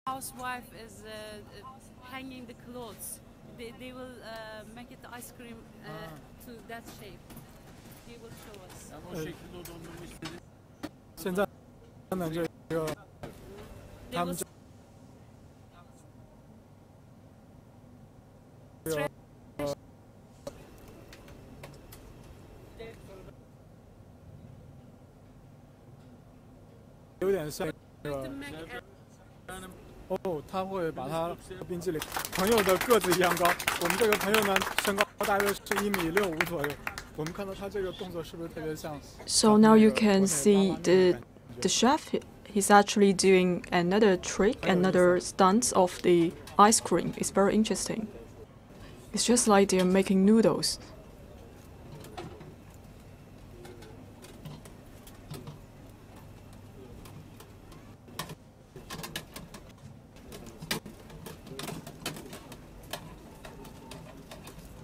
housewife is hanging the clothes. They will make it the ice cream to that shape. They will show us. 现在呢，这个 They 他 will 们这个有点像那个 哦，他会把它冰淇淋。朋友的个子一样高，我们这个朋友呢，身高大约是1.65米左右。我们看到他这个动作是不是特别像？ So now you can see the chef. He's actually doing another trick, another stunt of the ice cream. It's very interesting. It's just like they're making noodles.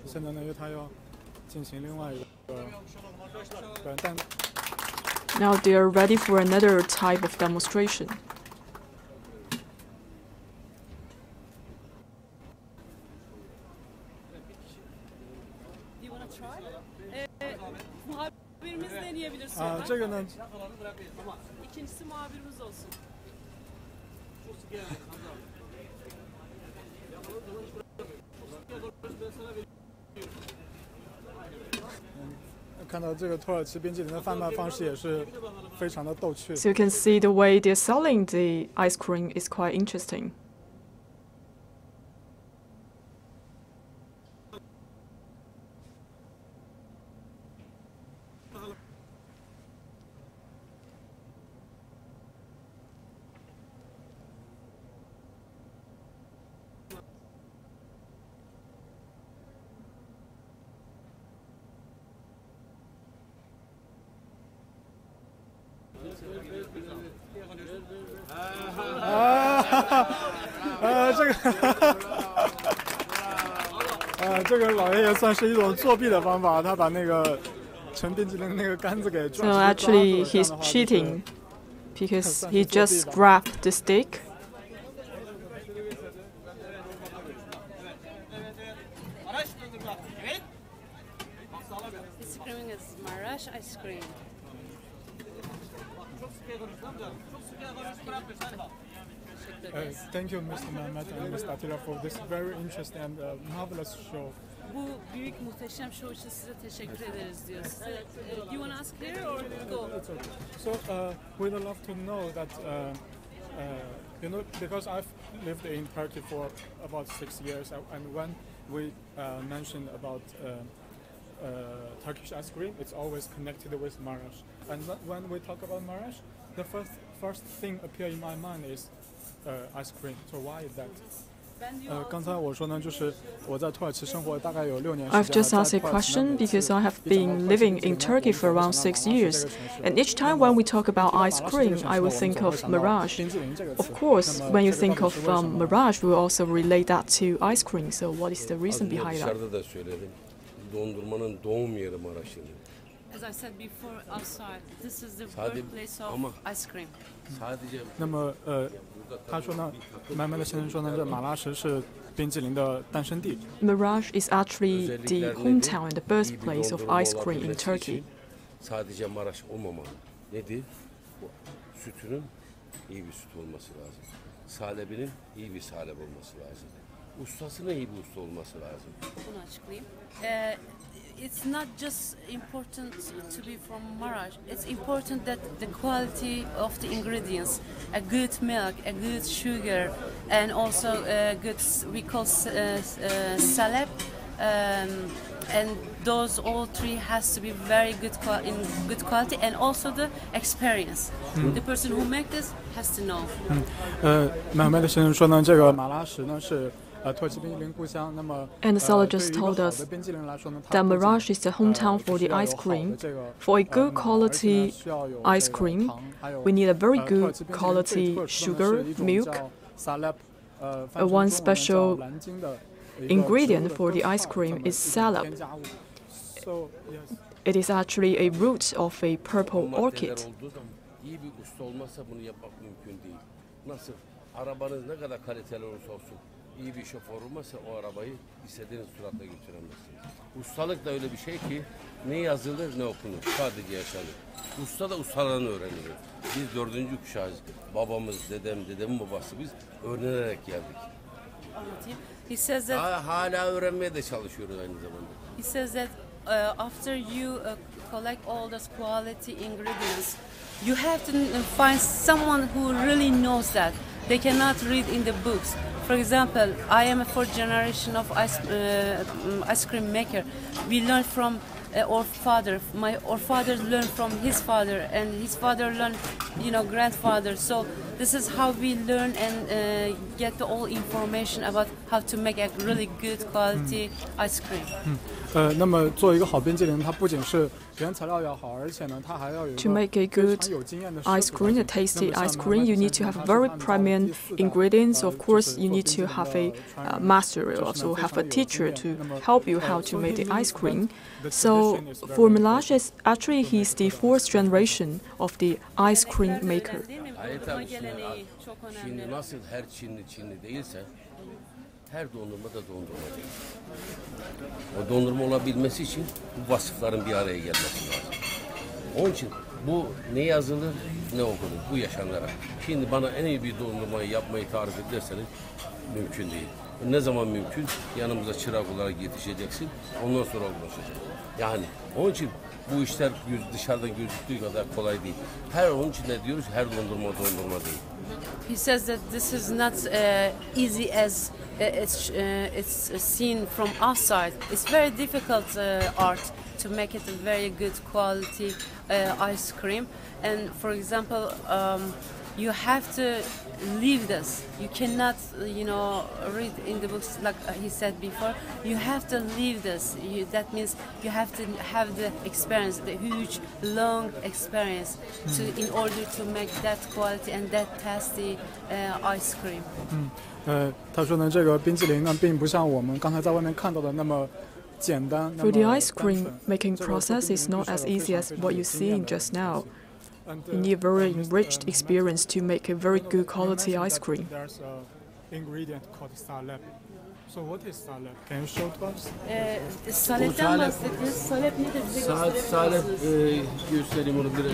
现在呢，因为他要进行另外一个但 Now they are ready for another type of demonstration. Do you wanna try? Muhabirimiz deneyebilir 这个呢， İkincisi muhabirimiz olsun. 看到这个土耳其冰淇淋的贩卖方式也是非常的逗趣。 So you can see the way they're selling the ice cream is quite interesting. Ah, 这个老爷爷算是一种作弊的方法，他把那个盛冰淇淋那个杆子给 So actually he's cheating because he just grabbed the stick. It's screaming as Marash ice cream. Thank you, Mr. Mehmet and Mr. Atilla, for this very interesting and marvelous show. Bu büyük muhteşem show için size teşekkür ederiz diyor. Size, do you want to ask here or go? So we'd love to know that, you know, because I've lived in Turkey for about 6 years, and when we mentioned about Turkish ice cream, it's always connected with Marash. And when we talk about Marash, the first thing appear in my mind is ice cream. So why is that? 刚才我说呢，就是我在土耳其生活大概有6年时间。 I've just asked a question because I have been living in Turkey for around 6 years. And each time when we talk about ice cream, I will think of Mirage. Of course, when you think of Mirage, we will also relate that to ice cream. So what is the reason behind that? Dışarıda da söyledim. Dondurmanın doğum yeri Maraş dedim. As I said before, outside, this is the birthplace of ice cream. 那么他说呢，慢慢的先生说呢，这马拉什是冰淇淋的诞生地。 Mirage is actually the hometown and the birthplace of ice cream in Turkey. Sadece Maraş olmamalı. Nedir? Sütünün iyi bir süt olması lazım. Salebinin iyi bir salep olması lazım. Ustasının iyi bir usta olması lazım. Bunu açıklayayım. It's not just important to be from Marash. It's important that the quality of the ingredients, a good milk, a good sugar, and also good, we call salep, and those all three has to be very good in good quality, and also the experience. The person who make this has to know. 慢慢的先生说呢，这个马拉什呢是。 土耳其冰淇淋故乡。那么 And the seller just told us that Mirage is the hometown for the ice cream. For a good quality ice cream, we need a very good quality sugar, milk. One special ingredient for the ice cream is salep. It is actually a root of a purple orchid. arabanız ne kadar kaliteli olursa olsun iyi bir şoför olmazsa o arabayı istediğiniz süratle götüremezsiniz. Ustalık da öyle bir şey ki ne yazılır ne okunur. Sadece yaşanır. Usta da ustalarını öğrenilir. Biz 4. kuşağız. Babamız, dedemin babası biz öğrenerek geldik. He says that Hala öğrenmeye de çalışıyoruz aynı zamanda. he says that after you collect all those quality ingredients, you have to find someone who really knows that. They cannot read in the books. For example, I am a fourth generation of ice cream maker. We learned from our father. Our father learned from his father, and his father learned, grandfather. So this is how we learn and get the all information about how to make a really good quality ice cream. 那么做一个好冰激凌，它不仅是原材料要好，而且呢，它还要有 To make a good ice cream, a tasty ice cream, you need to have very premium ingredients. Of course, you need to have a master, also have a teacher to help you how to make the ice cream. So for Milaj, actually he's the fourth generation of the ice cream maker. Şimdi nasıl her Çinli değilse her dondurma da dondurma değil. O dondurma olabilmesi için bu vasıfların bir araya gelmesi lazım. Onun için bu ne yazılır ne okunur. Bu yaşanlara. Şimdi bana en iyi bir dondurmayı yapmayı tarif ederseniz mümkün değil. Ne zaman mümkün? Yanımıza çırak olarak yetişeceksin. Ondan sonra ulaşacak. Yani onun için bu işler dışarıdan gözüktüğü kadar kolay değil. Onun için ne diyoruz? Her dondurma değil. He says that this is not easy as it's seen from outside. It's very difficult art to make it a very good quality ice cream. And for example, you have to live this. You cannot, read in the books like he said before. You have to live this. That means you have to have the experience, the huge, long experience, in order to make that quality and that tasty ice cream. 他说呢，这个冰激凌呢，并不像我们刚才在外面看到的那么简单。For the ice cream making process is not as easy as what you're seeing just now. You need a very enriched experience to make a very good quality ice cream. There's an ingredient called salep. So what is salep? Can you show to us? Salep'ten bahsediyoruz. Salep nedir? Salep göstereyim onu bir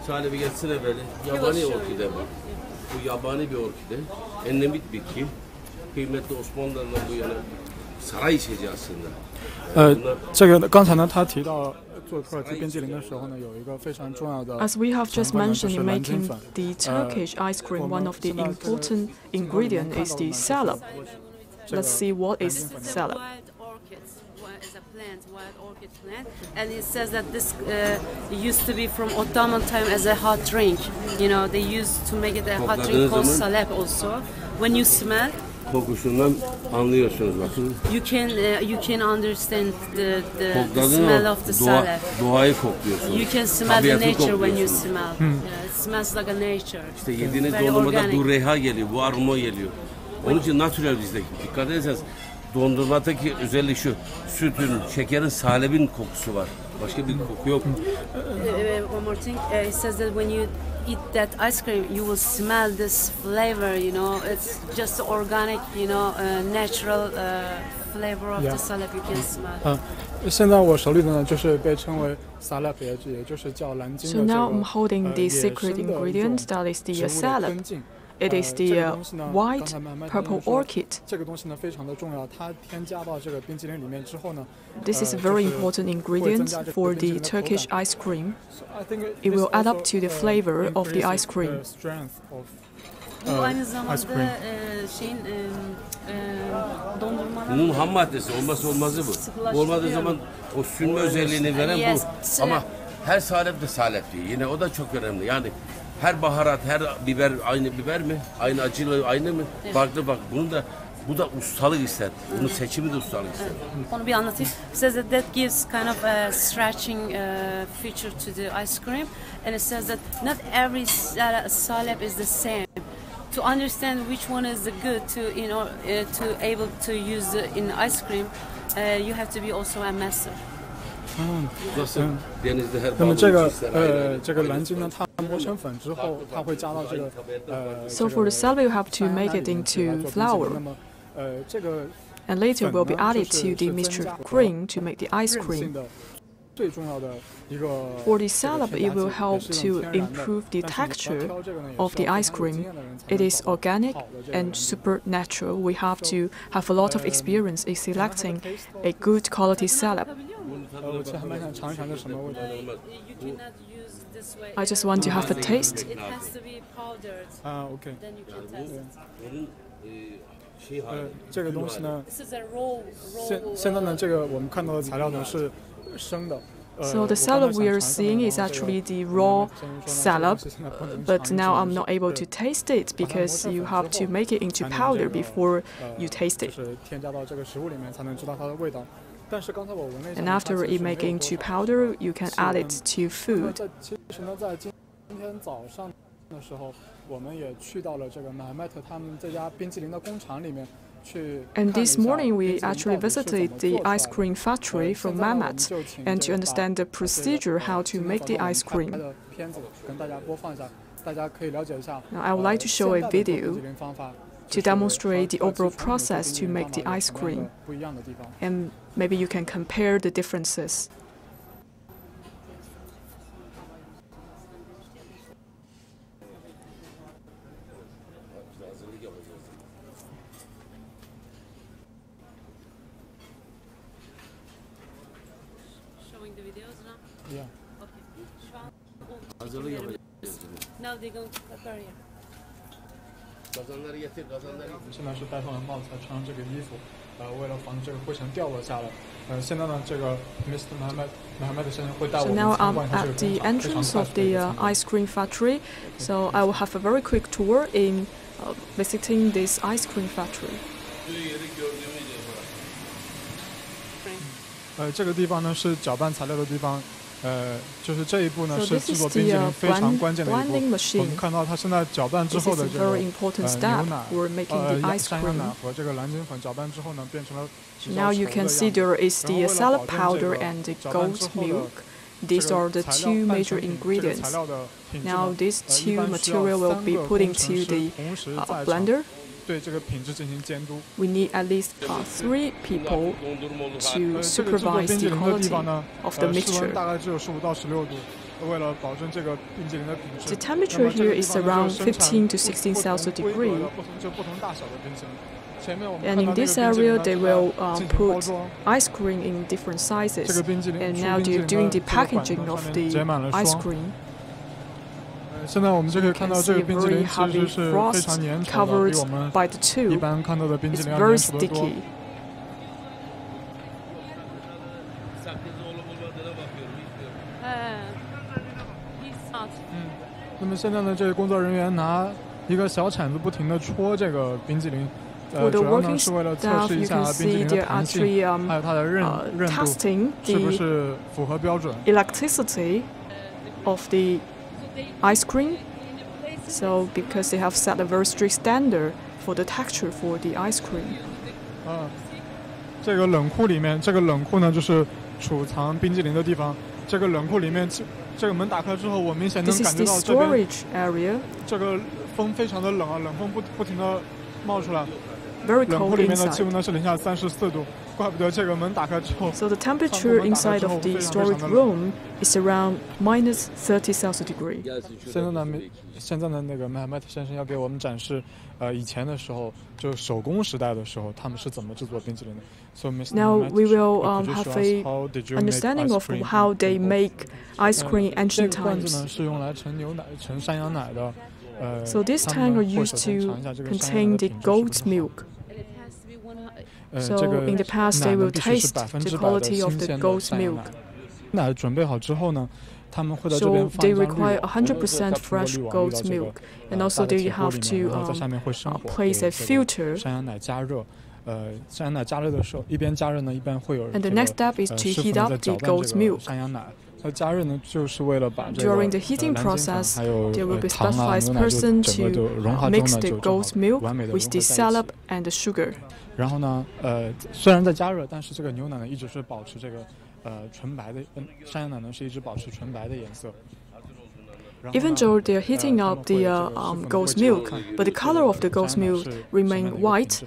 Salep'i getirsene böyle. Yabani orkide bu. Bu yabani bir orkide. Endemik bitki. Kıymetli Osmanlılarla bu yana saray içeceği aslında. 这个刚才呢，他提到做土耳其冰激凌的时候呢，有一个非常重要的 As we have just 成分呢，就 mentioned 是 in 蓝金 making 粉。 the Turkish ice cream, one of the important ingredients is the salep. Let's see what is salep. Wild orchids is a plant, wild orchid plant, and it says that this used to be from Ottoman time as a hot drink. They used to make it a hot drink called salep also. When you smell, kokusundan anlıyorsunuz bakın. You can understand the smell of the salep. Doğayı kokluyorsunuz. You can smell the nature when you smell. It smells like a nature. İşte yediğiniz Very dondurmada organic. bu reha geliyor, bu aroma geliyor. Onun için natürel bizde. Dikkat ederseniz dondurmadaki özellik şu, sütün, şekerin, salebin kokusu var. Başka bir koku yok. One more thing, it says that when you eat that ice cream, you will smell this flavor. It's just organic, natural flavor of the salep you can smell. 现在我手里的呢，就是被称为 salep， 也就是叫蓝金 So 的这 now 个 I'm holding the 野 secret 生的 ingredient 一种 that is 植 the 物的 salep. 根茎。 It is 这 the 个东西呢， white 刚才麦麦 purple 说 orchid. 这个东西呢非常的重要，它添加到这个冰淇淋里面之后呢 This is a 就 very 是 important 会增 ingredient 加这个 for 冰淇 the 淋的口 Turkish 感。 ice cream. So I think It will this add up also, to the flavor of the increases ice cream. the strength of Bu aynı ice zamanda cream. şeyin dondurmanın Bunun ham maddesi, olmazsa olmazı bu. Bu olmadığı zaman o sünme özelliğini veren Yes. bu. Ama her salep de salep değil. Yine o da çok önemli. Yani her baharat, her biber aynı biber mi? Aynı acılı aynı mı? Farklı bak. Bu da ustalık ister. Bunun seçimi de ustalık ister. Onu bir anlatayım. It says that gives kind of a stretching feature to the ice cream, and it says that not every salep is the same. To understand which one is the good to able to use in ice cream, you have to be also a master. 那么这个蓝鲸呢，它磨成粉之后，它会加到这个So for the salad, you have to make it into flour. 那么这个 And later will be added to the mixture cream to make the ice cream. 最重要的一个 For the salad, it will help to improve the texture of the ice cream. It is organic and supernatural. We have to have a lot of experience in selecting a good quality salad. 我其实还蛮想尝一尝这什么味道的。 You cannot use this way. I just want to have a taste. It has to be powdered. 啊 ，OK。 Then you can taste it. 这个东西呢， This is a raw. 现在呢，这个我们看到的材料呢是生的。 So the salad we are seeing is actually the raw salad, but now I'm not able to taste it because you have to make it into powder before you taste it. 是添加到这个食物里面才能知道它的味道。但是刚才我闻了一下 And after it make into powder, you can add it to food. 其实呢，在今天早上的时候，我们也去到了这个买麦特他们这家冰淇淋的工厂里面。 And this morning we actually visited the ice cream factory from Mehmet and to understand the procedure how to make the ice cream. Now I would like to show a video to demonstrate the overall process to make the ice cream. And maybe you can compare the differences. Showing the videos now. Yeah. Okay. Now they're going to prepare here. 现在是戴上了帽子，才穿上这个衣服，为了防止这个灰尘掉落下来。现在呢，这个 Mr. Mohammed 先生会带我 So 们 now 参 I'm 观一下这 at 个 the 工厂，非常 entrance 快 of 速的一 the 个情况。 ice cream factory. So I will have a very quick tour in visiting this ice cream factory. 这个地方呢是搅拌材料的地方，就是这一步呢 So 是 this 制 is 作冰淇 the 淋非常关键的一 blending 步。我 machine. 们看到它现在搅拌之 This 后 is 的 a 这个 very important 牛 step 奶， for making the ice 山羊奶 cream. 和这个蓝鲸粉搅拌之后呢，变成了比较 Now 稠 you 的 can 样 see 子。 there is 然后 the 为了 salad 保证 powder 这个 and the 搅拌之 goat 后的 milk. These are the 材料 two 半 major 成品，这个 ingredients. 材料的品质 Now 呢 these 一 two 般需要 material will 3 be 个 put 工 into 程师 the 同时在场， blender. 对这个品质进行监督。 We need at least 3 people to 这个制作 supervise 冰淇 the 淋的地方 quality 呢， of the 室温 mixture. 大概只有15到16度，为了保证这个冰淇淋的品质。 The temperature here is around 15 to 16 Celsius degree. 不同大小的冰淇淋。前面我们 And 看 in 到这个 this 冰淇淋 area, 呢 they 是 will 在进行包 put 装。 ice cream in different 这个 sizes. 冰淇淋 And 出 now 冰淇 they're 淋 doing 的 the 这个管 packaging 头 of 上 the 面结满了 ice 霜。 cream. 现在我们就可以 You 看 can 到这 see 个 a 冰淇 very 淋其实 heavy 是非 frost 常粘稠的， covered 比我们 by the 一 tube. 般看到的冰淇 It's 淋要 very 粘稠得多。 sticky. He's not. 那么现在呢，这个工作人员拿一个小铲子不停地戳这个冰淇淋， For the 主要呢 working 是为了测 staff, 试一 you 下 can 冰淇 see 淋的 they're 弹性， actually 还有它的韧度 testing 是不 the 是符合标准。 elasticity of the ice cream. So because they have set a very strict standard for the texture for the ice cream. 这个冷库里面，这个冷库呢就是储藏冰淇淋的地方。这个冷库里面，这个门打开之后，我明显能 This 感 is 觉 the 到这边 storage area. 这个风非常的冷啊，冷风不停的冒出来。 Very 冷库 cold 里面的气 inside. 温呢是零下34度，怪不得这个门打开之后， So the temperature inside of the storage room is around minus 30 Celsius degree. 现在呢，那个麦特先生要给我们展示，以前的时候，就手工时代的时候，他们是怎么制作冰淇淋的。So Mr. Now we will could you have show us a how did you make understanding ice of cream how they in- make ice cream in 这 ancient 个罐子 times. 呢是用来盛牛奶、盛山羊奶的。So this 他 tank 们 are 会 used 首先 to 尝一下这个山 contain 羊 the 的品质是不 goat's 是好。 milk. And it has to be 这 So 个 in the past 奶 they 呢 will 必须是 taste the 100%的 quality of 新 the 鲜的 goat's 山羊 milk. 奶。奶准备好之后呢，他们会在这边 So 放 they 一张滤 require 网， 100% 再通过 fresh 滤网 goat's 运到这个 milk. And 大 also 的 they 铁锅 have 里 to 面，然后在下面会生火， place a 给这个 filter. 山羊奶加热。山羊奶加热的时候，一边加热呢，一边会有 And 这 the 个 next step is to 师傅 heat 呢 up 在 the 搅拌 goat's 这个 milk. 山羊奶。它加热呢，就是为了把这个 During the heating 蓝鲸粉 process, 还有 there will be 糖啊、 specialized 牛奶就 person 整个 to 就融化之后 mix 呢， the 就正好 goat's milk 完美的 with 融合 the 在一 salad 起。 and the sugar. 然后呢，虽然在加热，但是这个牛奶呢一直是保持这个纯白的，山羊奶呢是一直保持纯白的颜色。Even though they're heating up the goat's milk, but the color of the goat's milk remain white,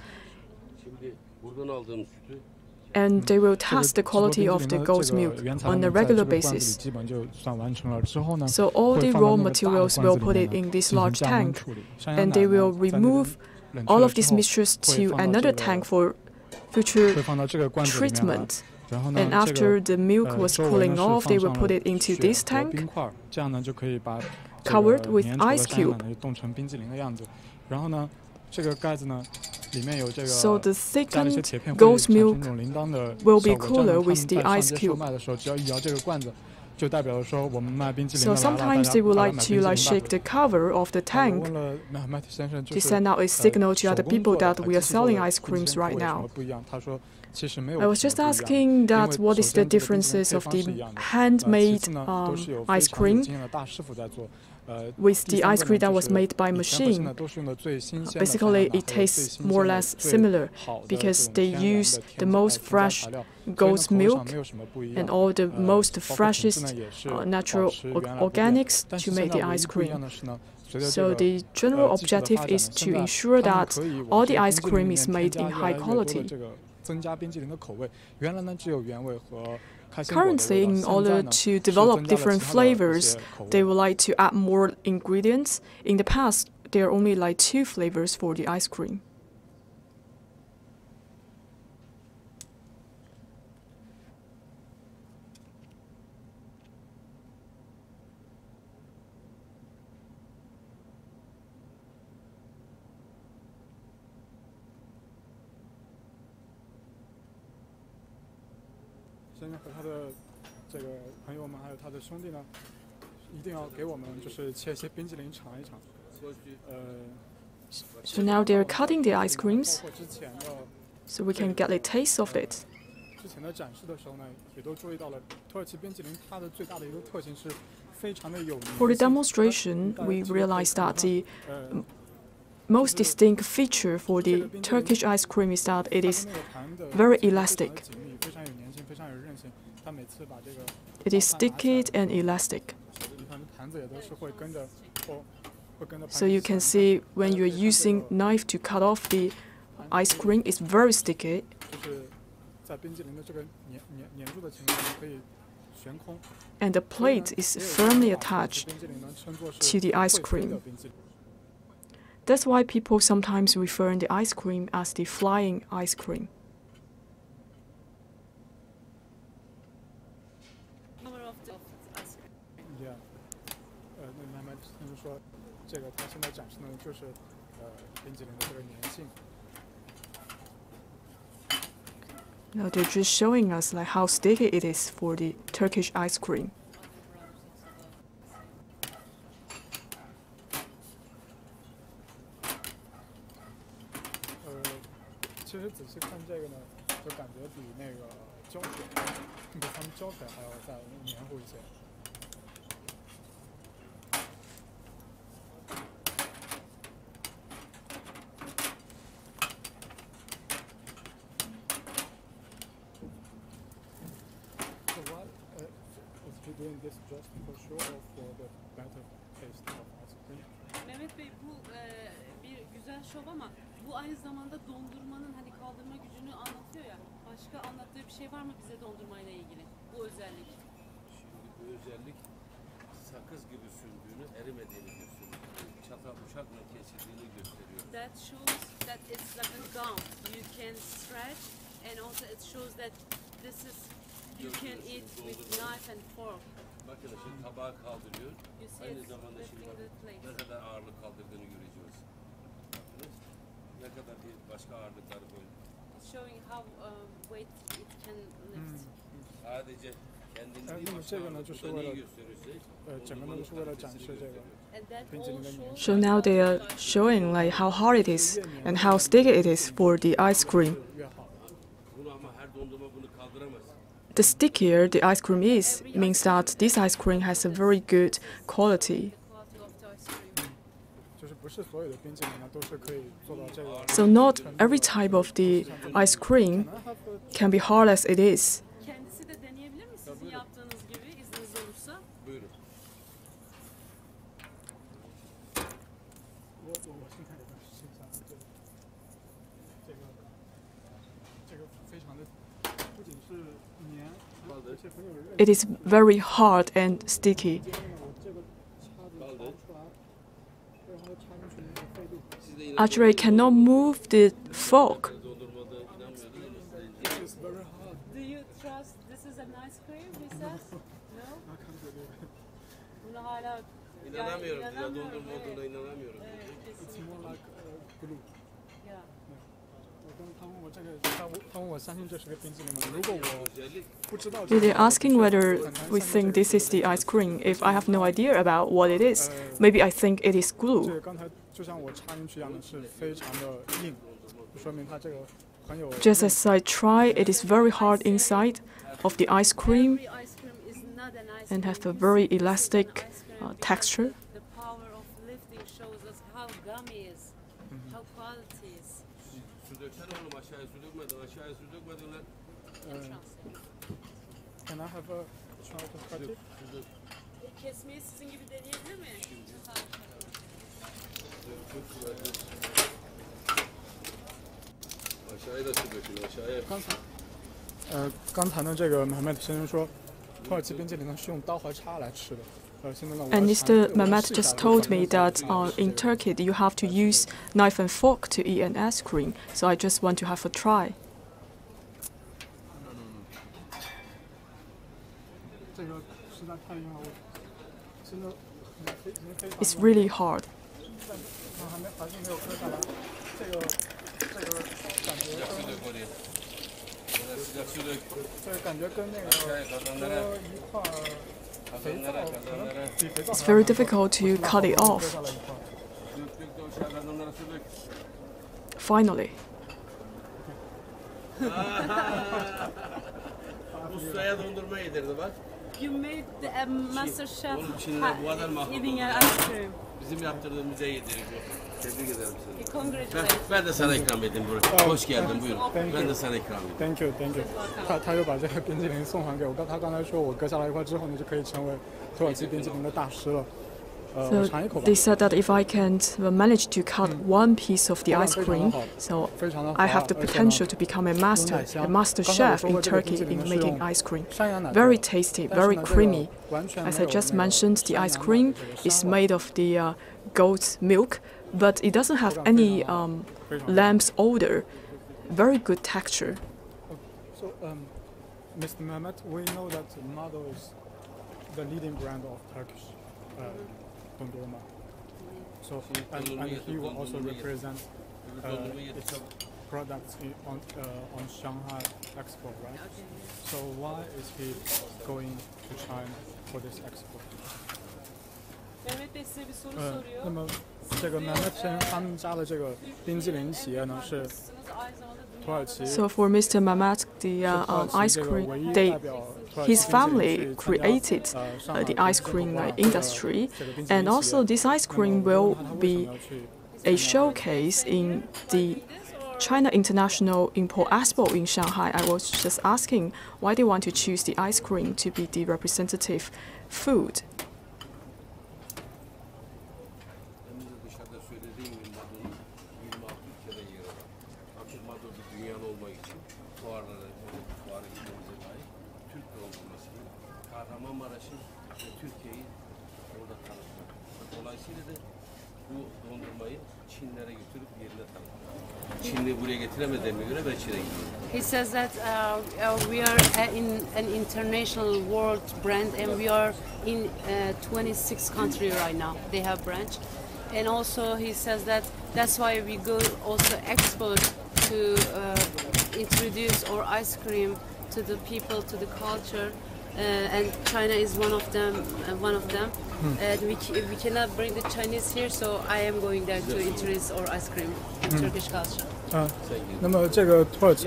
and they will test the quality of the goat's milk on a regular basis. So all the raw materials will put it in this large tank, and they will remove all of these mixtures to another tank for future treatment. And after the milk was cooling off, they will put it into this tank, covered with ice cube. So the thickened goat's milk will be cooler with the ice cube. So sometimes they would like to shake the cover of the tank to send out a signal to other people that we are selling ice creams right now. I was just asking that what is the differences of the handmade ice cream with the ice cream that was made by machine. Basically, it tastes more or less similar because they use the most fresh goat's milk and all the most freshest natural organics to make the ice cream. So the general objective is to ensure that all the ice cream is made in high quality. Currently, in order to develop different flavors, they would like to add more ingredients. In the past, there are only 2 flavors for the ice cream. So now they're cutting the ice creams, so we can get a taste of it. For the demonstration, we realized that the most distinct feature for the Turkish ice cream is that it is very elastic. It is sticky and elastic. So you can see when you're using knife to cut off the ice cream, it's very sticky. And the plate is firmly attached to the ice cream. That's why people sometimes refer to the ice cream as the flying ice cream. Now they're just showing us how sticky it is for the Turkish ice cream. Doing this just for show or for the better taste of ice cream? Mehmet Bey, bu bir güzel şov ama bu aynı zamanda dondurmanın kaldırma gücünü anlatıyor ya. Başka anlattığı bir şey var mı bize dondurmayla ilgili? Bu özellik. Şimdi bu özellik sakız gibi sündüğünü, erimediğini gösteriyor. Çatal bıçakla kesildiğini gösteriyor. That shows that it's like a gum. You can stretch, and also it shows that this is you can eat with knife and fork. Bakın şimdi tabağı kaldırıyor. Aynı zamanda şimdi ne kadar ağırlık kaldırdığını göreceğiz. Bakınız ne kadar başka ağırlıkları koyuyor. It's showing how weight it can lift. Sadece kendini gösterirse. So now they are showing how hard it is and how sticky it is for the ice cream. The stickier the ice cream is, means that this ice cream has a very good quality. So not every type of the ice cream can be hard as it is. Kendisi de deneyebilir mi It is very hard and sticky. Actually, I cannot move the fork. Do you trust this is an ice cream, he says? No? Bunu hala İnanamıyorum. Ya inanamıyorum. dondurma olduğuna inanamıyorum. It's more like glue. Yeah. 他问我相信这是个冰淇淋吗？如果我不知道， They're asking whether we think this is the ice cream. If I have no idea about what it is, maybe I think it is 这 glue. 个刚才就像我插进去一样的，是非常的硬，就说明它这个很有。 Just as I try, it is very hard inside of the ice cream Every ice cream is not an ice and cream. has a very elastic texture. The power of lifting shows us how gummy is, how quality is. Su döksene oğlum aşağıya su dökmedin. Aşağıya su dökmedin lan. Can I have a try to cut it? Kesmeyi sizin gibi deneyebilir miyim? Aşağıya da su dökün aşağıya. 刚才呢，这个Mehmet先生说，土耳其冰淇淋呢是用刀和叉来吃的。现在呢，我 And 要 Mr. 尝 Mehmet 试一下 just 这个 told me that in Turkey you have to use knife and fork to eat an ice cream. So I just want to have a try. 这个实在太硬了，我真的已经非常 It's really hard. 还是没有割下来。这个感觉 Sıcak su dök oraya. Oraya sıcak su dök. 这个感觉跟那个 Aşağıya 搁 kazanlara. 一块儿肥皂 Kazanlara 可能 kazanlara. 比肥皂 It's 还要 very 难 difficult to cut it 割 off. 下来一块儿。 Dök de aşağı kazanlara su dök. Finally. Ustaya dondurma yedirdi bak. You made the master chef Oğlum Çinliler bu kadar mahrum. eating an ice cream. Bizim yaptırdığımıza yedirir bu. Tebrik ederim seni. Congratulations. Ben de sana ikram edeyim buraya. Hoş geldin buyur. Thank you. Ben de sana ikram edeyim. Thank you, thank you。他又把这个冰淇淋送还给我。他刚才说我割下来一块之后呢，就可以成为土耳其冰淇淋的大师了。我 So 尝一口吧 they。said that if I can manage to cut one piece of the ice cream, so 非常的好 I have the 而且呢 potential to become a master chef in Turkey in making ice cream. 山羊奶 Very 酪 tasty, 但是 very 呢这个 creamy. 完全 As 没 I 有 just 那个 mentioned, the 山 ice 羊奶 cream 的这个 is 膻味 made of the goat's milk, but it doesn't have any lamb's odor. Very good texture. So, Mr. Mehmet, we know that Mado is the leading brand of Turkish dondurma. So, and he will also represent its products on Shanghai Expo, right? So, why is he going to China for this expo? Mehmet Bey size bir soru 那 soruyor. 么这个 Mehmet 先生他们家的这个冰淇淋企业呢是 Aynı zamanda 土耳其。 So for Mr. Mehmet, the ice cream, his family created the ice cream industry, and also this ice cream will be a showcase in the China International Import Expo in Shanghai. I was just asking why they want to choose the ice cream to be the representative food. Dışarıda söylediğim gibi Mado'nun 26 ülkede yer alır. Artık Mado bir dünyalı olmak için fuarlara gitmemize layık. Türk dondurmasını, Kahramanmaraş'ın ve Türkiye'yi orada tanıtmak. Dolayısıyla da bu dondurmayı Çinlere götürüp yerine tanıtmak. Çinli buraya getiremediğime göre ben Çin'e gidiyorum. He says that we are in an international world brand and we are in 26 countries right now. They have branch. And also he says that that's why we go also expo to introduce our ice cream to the people, to the culture. And China is one of them. We cannot bring the Chinese here, so I am going there to introduce our ice cream in Turkish culture. 那么这个土耳其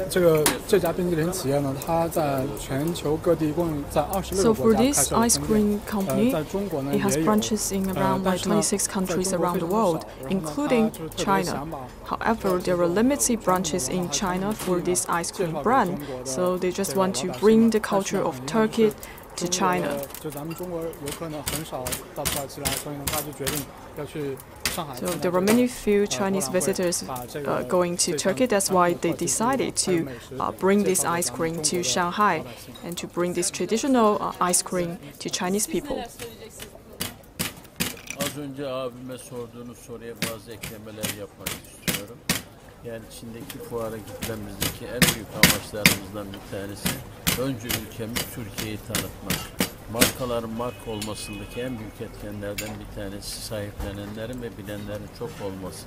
这家冰淇淋企业呢，它在全球各地共在26 So 个 for 国家开 this 设了 ice 分 cream 店。 company, 在中国呢 it 也 has 有， branches in around 但 like 是呢 26 countries 在中国 around 非 the 常的 world, 少，然后呢 including 它就特别 China. 想把 However, there are limited branches in China for this ice cream brand, so they just want to bring the culture of Turkey to China. 就咱们中国游客呢很少到土耳其来，所以呢他就决定要去上 So there were many few Chinese visitors going to Turkey. That's why they decided to bring this ice cream to Shanghai and to bring this traditional ice cream to Chinese people. Az önce abime sorduğunuz soruya bazı eklemeler yapmak istiyorum. Yani Çin'deki fuara gitmemizdeki en büyük amaçlarımızdan bir tanesi önce ülkemiz Türkiye'yi tanıtmak. Markaların marka olmasındaki en büyük etkenlerden bir tanesi sahiplenenlerin ve bilenlerin çok olması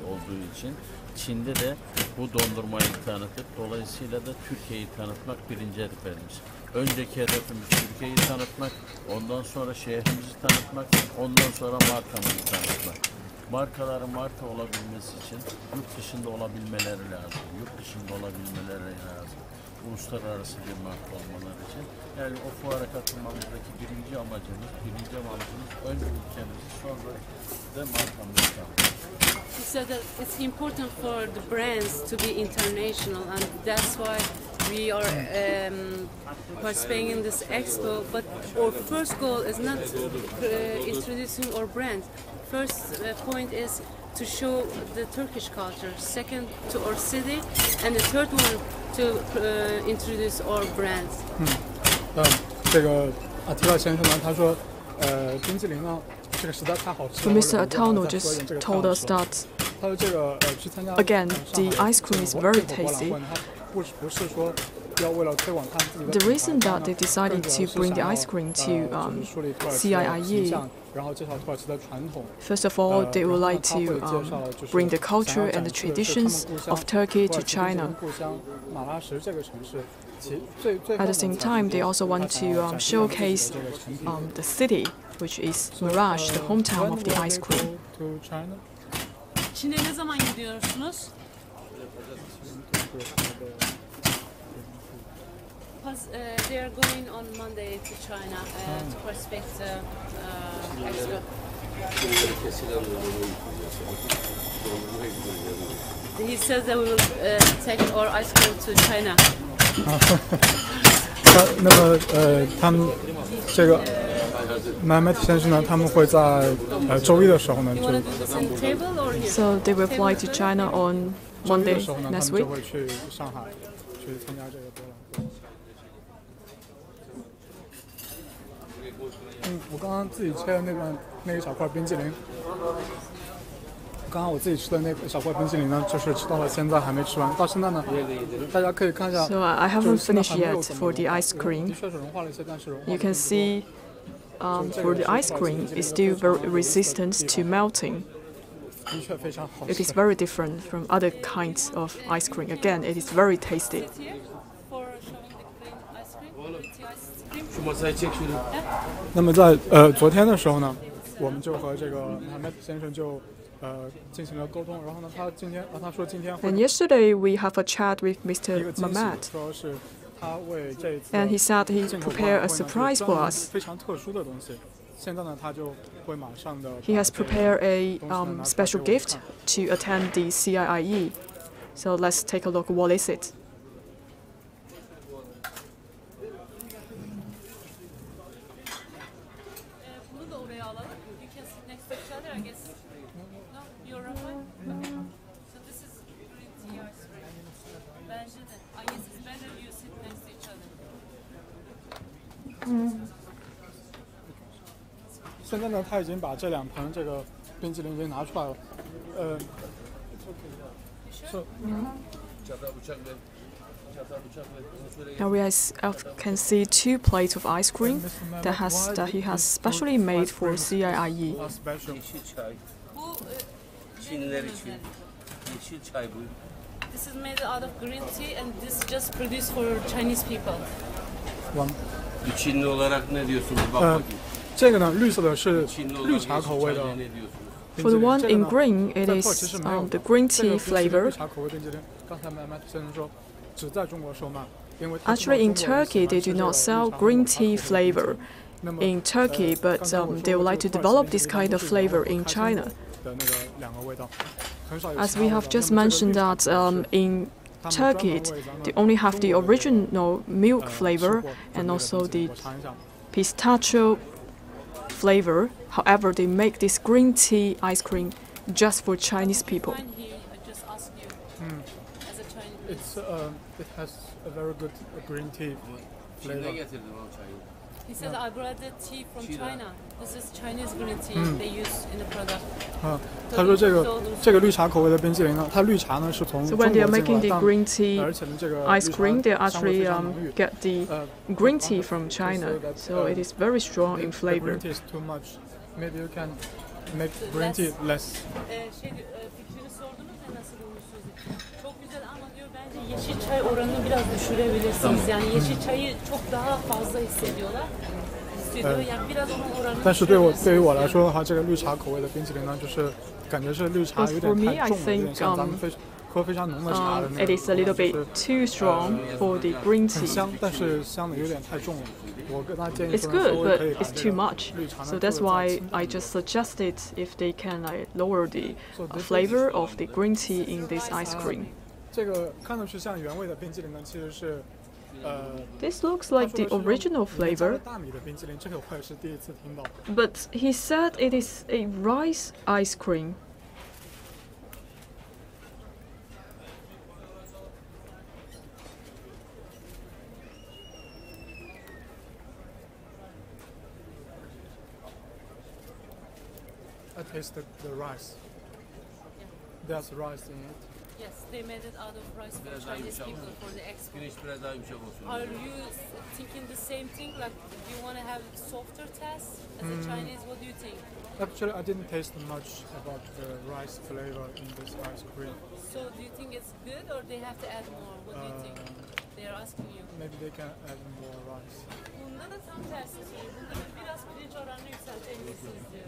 olduğu için Çin'de de bu dondurmayı tanıtıp dolayısıyla da Türkiye'yi tanıtmak birinci hedefimiz. Önceki hedefimiz Türkiye'yi tanıtmak, ondan sonra şehrimizi tanıtmak, ondan sonra markamızı tanıtmak. Markaların marka olabilmesi için yurt dışında olabilmeleri lazım. Yurt dışında olabilmeleri lazım. Uluslararası bir marka olmaları için. Yani o fuara katılmamızdaki birinci amacımız önce ülkemizi sonra da markamızı tanıtmak. He said that it's important for the brands to be international, and that's why we are participating in this expo. But our first goal is not introducing our brand. First point is to show the Turkish culture. Second, to our city, and the third one to introduce our brands. 这个阿提拉先生呢，他说，冰淇淋呢，这个实在太好吃 So 了。 Mr. Atano just told us that 他说这个去参加 again, the ice cream is very tasty. 他不是说要为了推广他们自己的 The reason that they decided to bring the ice cream to CIIE, 然后介绍土耳其的传统。 first of all, they would like to bring the culture and the traditions of Turkey to China. 故乡马拉什这个城市， At the same time, they also want to showcase the city, which is Marash, the hometown of the ice cream. To China. Çin'e ne zaman gidiyorsunuz? Because they are going on Monday to China to participate expo. He says that we will take our ice cream to China. 那么他们这个 Mehmet 先生呢，他们会在周一的时候呢， You 就 want to do this in table or here? So they will fly to China on 周一的 Monday 时候呢，他 next 们就 week. 会去上海去参加这个博览会。我刚刚自己切的那一小块冰淇淋，刚刚我自己吃的那个小块冰淇淋呢，就是吃到了现在还没吃完。到现在呢，大家可以看一下， So I 就 haven't 是现在 finished 还没有 yet 怎么 for the ice 的 cream. 确是融化了一些，但是融化 You 的 can see for the ice cream is still very resistant to melting. 的确非常好 It 吃 is。very different from other kinds of ice cream. Again, it is very tasty. Here for showing the cream ice cream, tea ice cream. Şu masayı çek şunu. 那么在昨天的时候呢，我们就和这个 Mehmet 先生就进行了沟通，然后呢，他说今天会 And yesterday we have a chat with 一 Mr. 个惊喜， Mamat, 说是他为这一次 and he said he 进口 prepared a 博览会呢 surprise 专 for 门 us. 非常特殊的东西。现在呢，他就会马上的 He has prepared a special gift to attend the CIIE. So let's take a look. What is it? Bunu da oraya alalım. You can sit next to each other, I guess. No, you're right. Okay. So this is green tea ice cream. Bence de. I guess it's better you sit next to each other. 现在呢，他已经把这两盆这个冰淇淋已经拿出来了。是 Çatal bıçak ver. Çatal bıçak ver. Bunu şöyle Now we can see 2 plates of ice cream that he has specially made for CIIE. special. yeşil çay. Bu Çinliler için. Yeşil çay bu. This is made out of green tea and this is just produced for Chinese people. Bir Çinli olarak ne diyorsunuz? Bak 呃 bakayım. 这个呢，绿色的是 Çinli 绿 olarak 茶口味的 yeşil çayına ne diyorsunuz? For the 冰淇淋 one 这个 in 呢 green, it 在 is 土耳其是没有 the 的 green 这个 tea 冰淇淋 flavor. 绿茶口味冰淇淋，刚才Mehmet先生说只在中国售卖，因为他知道 Actually, in 中国人喜 Turkey, 欢 they 吃 do 这个 not 绿 sell 茶 green 口 tea 味冰淇淋 flavor 那么 in Turkey, but 刚才我说 they would like to 这个土耳 develop 其 this 冰淇淋 kind of 是 flavor 开 in 心 China. 的那个两个味道，很少有 As 其 we 他 have 味道 just 那么这个 mentioned 绿茶 that 口味是 in 他们专门 Turkey, 为咱们 they only have the 中国人 original milk 吃 flavor 过 and 准备的 also 冰淇淋 the 我尝一下。 pistachio flavor. However, they make this green tea ice cream just for Chinese people. I just ask you as a Chinese. It has a very good green tea Çin'den flavor. getirdim o çayı. He said I brought the tea from China. This is Chinese green tea they use in the product. 他说这个绿茶口味的冰淇淋呢，它绿茶呢是从 So 中国 when they are 进 making 过 the 来， green tea 而且呢这个 ice cream, they 绿茶香味 actually 非常浓郁。 get the green tea from China, so it is very strong in The flavor. green tea is too much. Maybe you can make green tea less. Fikrini sordunuz ya nasıl bulmuşsunuz diye. Çok güzel ama diyor bence yeşil çay oranını biraz düşürebilirsiniz. Yani yeşil çayı çok daha fazla hissediyorlar. Yani biraz onun oranını 但是对于我来说的话，这个绿茶口味的冰淇淋呢，就是感觉是绿茶有 For 点 me, 太 I 重了，有点 think 像咱们喝非常浓的茶的那 it 种。 is a little bit too strong for the green 很 tea. 香，但是香的有点太重了。我跟他建议 It's 说， good, 稍微可 but 以把 it's 这 too 个 much. 绿茶呢 So 做 that's 得再 why 清淡 I 一点。 just suggested if they can lower the flavor of the green tea in this ice cream. 这个看上去像原味的冰淇淋呢，其实是This looks like the original 里面加 flavor, 了大米的冰淇淋，这个我也是第一次听到。 but he said it is a rice ice cream. I taste the rice. There's rice in it. Yes, they made it out of rice for Biraz daha Chinese yumuşak people olsun. for the export. Güneş biraz daha yumuşak olsun. Are you thinking the same thing? Like, do you want to have softer taste as a Chinese? What do you think? Actually, I didn't taste much about the rice flavor in this ice cream. So, do you think it's good or they have to add more? What do you think? They are asking you. Maybe they can add more rice. Bunda da tam tersi söylüyor. Bunda da biraz pirinç oranını yükseltebilirsiniz diyor.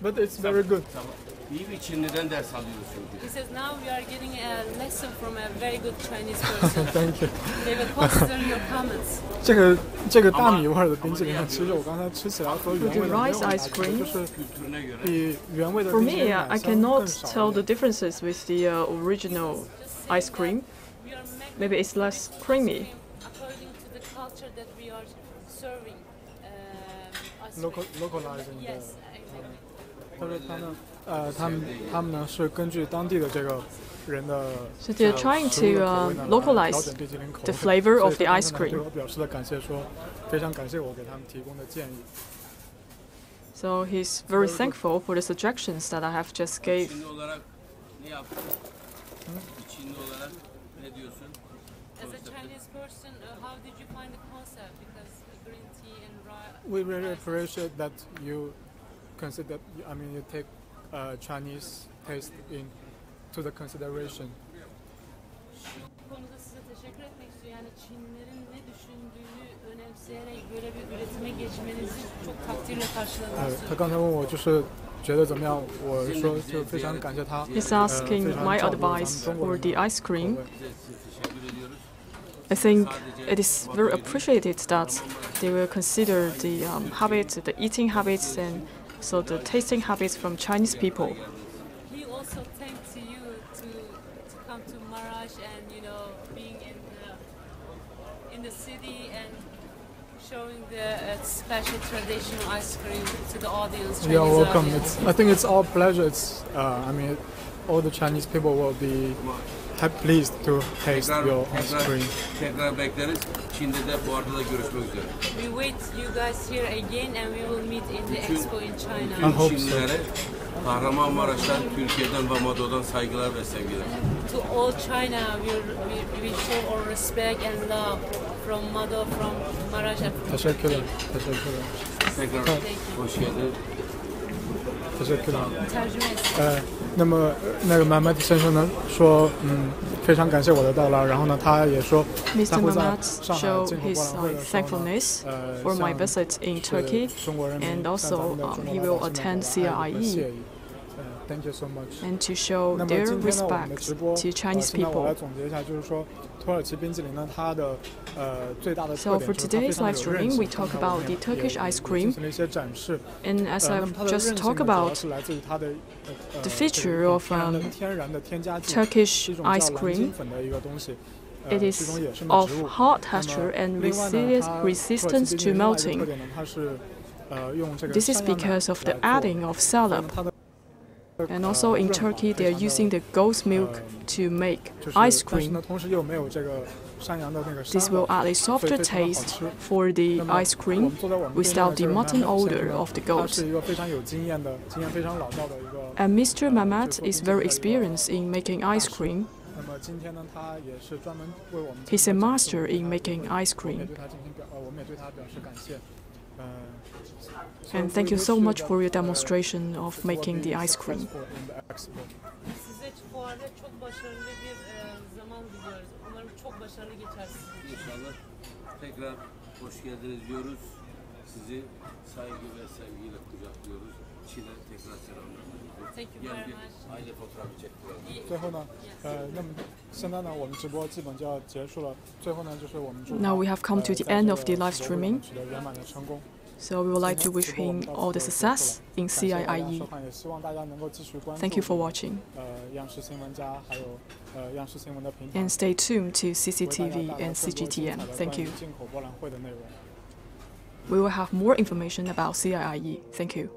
But it's very good. Tamam. İyi bir Çinliden ders alıyoruz çünkü. He says now we are getting a lesson from a very good Chinese person. Thank you. They will consider your comments. 这个大米味儿的冰淇淋呢，其实我刚才吃起来和原味的没有 rice 啥 ice 区别， cream 就是 Kültürüne göre 比原味的 For 冰淇 me, 淋 I 奶香 cannot 更少 tell 一 the 点。 differences with the original ice cream. We are making Maybe it's less creamy. according to the culture that we are serving. Ice cream. Localizing Yes, the. exactly. 他说他们呢是根据当地的这个人的 So they're trying 食物 to 的口味呢来 localize 调整冰淇淋口味 the flavor of 所以 the 他们 ice 呢 cream. 对我表示了感谢，说非常感谢我给他们提供的建议。 So he's very thankful for the suggestions that I have just gave. Çinli olarak ne yaptın? Çinli olarak ne diyorsun? As a Chinese person, how did you find the concept? Because green tea and rice. We really appreciate that you consider. I mean, you take Chinese taste into the consideration. Bu konuda size teşekkür etmek istiyorum. Yani Çinlilerin ne düşündüğünü önemseyerek böyle bir üretime geçmenizi çok takdirle karşılamak 他 istiyorum. 刚才问我就是觉得怎么样，我说就非常感谢他。 He's asking 非常 my 照顾咱们 advice 中国 for 人 the 的 ice cream. 口味。 Teşekkür ediyoruz. I think it is very appreciated that they will consider the habits, the eating habits, and so the tasting habits from Chinese people. He also thanked to you to come to Marash and being in the city and showing the special traditional ice cream to the audience. You're Chinese welcome. audience. I think it's our pleasure. It's I mean, all the Chinese people will be pleased to taste your ice cream. Tekrar bekleriz. Çin'de de bu arada da görüşmek üzere. We wait you guys here again and we will meet in the expo in China. I hope so. Çinlilere Kahramanmaraş'tan, Türkiye'den ve Mado'dan saygılar ve sevgiler. To all China, we show our respect and love from Mado, from Marash. Teşekkürler. Teşekkürler. Tekrar hoş geldiniz. Teşekkürler. Tercüme etsin. 那么那个 Mehmet 先生呢说，非常感谢我的到来，然后呢，他也说他 Mr. 会在 Mehmet 上海 showed 进口博 his 览会的时候呢， thankfulness for my visit in Turkey, 中国人民 and 向咱们 also 的中国 he 老 will 百姓 attend 的爱与和谢 CIE 意。Thank you so much. and to show 那么 their 今天呢，我们的 respect 直播， to Chinese 现在我来 people. 总结一下，就是说土耳其冰淇淋呢，它的最大的特 So 点 for 就是它非 today's 常 live 有韧 streaming, 性。 we 刚 talk 才我 about 们 the 也 Turkish ice 进 cream, 行了一些展示。 and as 那么 I've 它的韧 just 性 talked 呢，主要 about 是来自于它的 the feature of 天然的添加剂， Turkish 是一种叫 ice 蓝 cream. 金粉的一个东西。 It 是一 is 种野生的 of 植物。 hard 那么 texture and 另外呢，它土耳其 resistance 冰淇淋 to 另外一个特 melting. 点呢，它是用这个 This is 山羊奶 because of the 来做 adding of 所以 salad. 呢它的 And also in Turkey, they are using the goat's milk to make ice cream. This will add a softer taste for the ice cream without the mutton odor of the goat. And Mr. Mehmet is very experienced in making ice cream. He's a master in making ice cream. And thank you so much for your demonstration of making the ice cream. Size fuarda çok başarılı bir zaman diliyoruz. Umarım çok başarılı geçersiniz. İnşallah tekrar hoş geldiniz diyoruz. Sizi saygı ve sevgiyle kucaklıyoruz. Çin'e tekrar selamlar. Thank you very much. Aile fotoğrafı çektirelim. 最后呢，那么现在呢，我们直播基本就要结束了。最后呢，就是我们祝 Now we have come to the end of the live streaming. 取得圆满的成功。 So we would like to wish him all the success in CIIE. Thank you for watching. And stay tuned to CCTV and CGTN. Thank you. We will have more information about CIIE. Thank you.